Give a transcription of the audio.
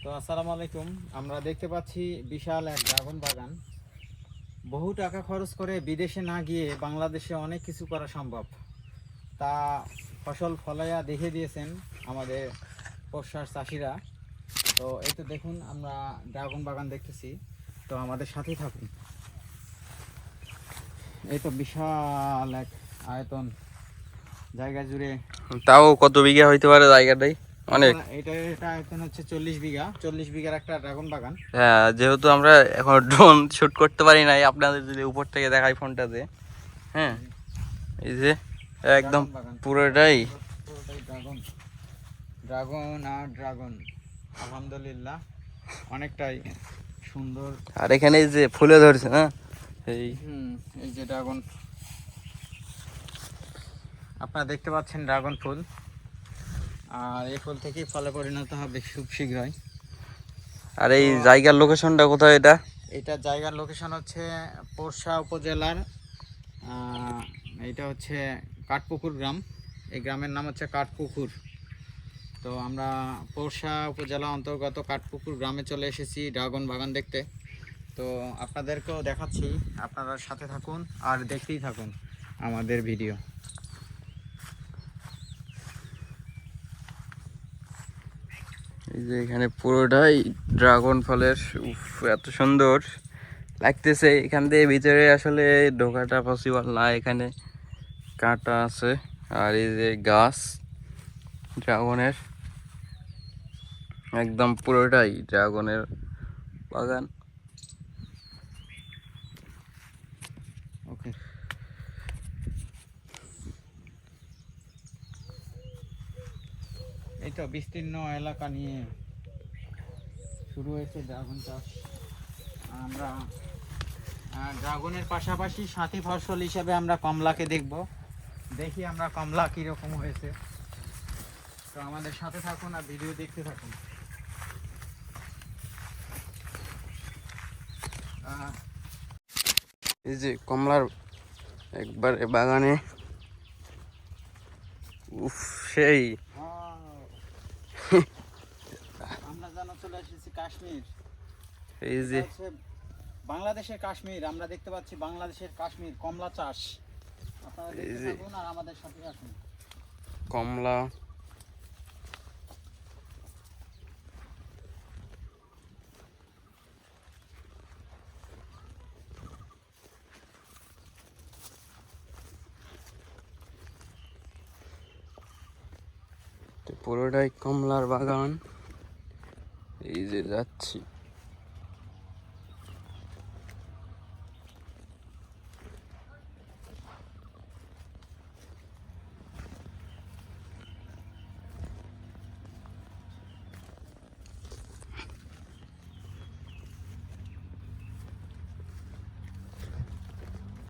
তো আসসালামু আলাইকুম। আমরা দেখতে পাচ্ছি বিশাল এক ড্রাগন বাগান। বহু টাকা খরচ করে বিদেশে না গিয়ে বাংলাদেশে অনেক কিছু করা সম্ভব, তা ফসল ফলাইয়া দেখে দিয়েছেন আমাদের পোষার চাষিরা। তো এই তো দেখুন, আমরা ড্রাগন বাগান দেখতেছি, তো আমাদের সাথেই থাকুন। এই তো বিশাল এক আয়তন জায়গা জুড়ে। তাও কত বিঘা হইতে পারে জায়গাটাই? অনেক। এটা আয়তন হচ্ছে 40 বিঘা, 40 বিঘার একটা ড্রাগন বাগান। হ্যাঁ, যেহেতু আমরা এখন ড্রোন শুট করতে পারি নাই, আপনাদের যদি উপর থেকে দেখাই ফোনটাতে। হ্যাঁ, এই যে একদম পুরোটাই ড্রাগন, ড্রাগন আর ড্রাগন। আলহামদুলিল্লাহ, অনেকটাই সুন্দর। আর এখানে এই যে ফুলে ধরছে না, এই যে ড্রাগন, আপনারা দেখতে পাচ্ছেন ড্রাগন ফুল। আর এই ফুল থেকেই ফলে পরিণত হবে খুব শীঘ্রই। আর এই জায়গার লোকেশনটা কোথায়? এটা জায়গার লোকেশন হচ্ছে পোরশা উপজেলার, এইটা হচ্ছে কাঠপুকুর গ্রাম। এই গ্রামের নাম হচ্ছে কাঠপুকুর। তো আমরা পোরশা উপজেলা অন্তর্গত কাঠপুকুর গ্রামে চলে এসেছি ড্রাগন বাগান দেখতে। তো আপনাদেরকেও দেখাচ্ছি, আপনারা সাথে থাকুন আর দেখতেই থাকুন আমাদের ভিডিও। এই যে এখানে পুরোটাই ড্রাগন ফলের। এত সুন্দর লাগতেছে। এখান দিয়ে ভিতরে আসলে ঢোকাটা পসিবল না, এখানে কাঁটা আছে। আর এই যে গাছ ড্রাগনের, একদম পুরোটাই ড্রাগনের বাগান। ওকে, এই তো বিস্তীর্ণ এলাকা নিয়ে শুরু হয়েছে ড্রাগন চাষ। আমরা ড্রাগনের পাশাপাশি সাথী ফসল হিসেবে আমরা কমলাকে দেখব। দেখি আমরা কমলা কীরকম হয়েছে। তো আমাদের সাথে থাকুন আর ভিডিও দেখতে থাকুন। এই যে কমলার একবার বাগানে, উফ সেই। আমরা জানো চলে এসেছি কাশ্মীর। এই যে বাংলাদেশের কাশ্মীর, আমরা দেখতে পাচ্ছি বাংলাদেশের কাশ্মীর কমলা চাষ। আপনারা দেখতে থাকুন আর আমাদের সাথে থাকুন। কমলা, পুরোটাই কমলার বাগান। এই যে যাচ্ছি।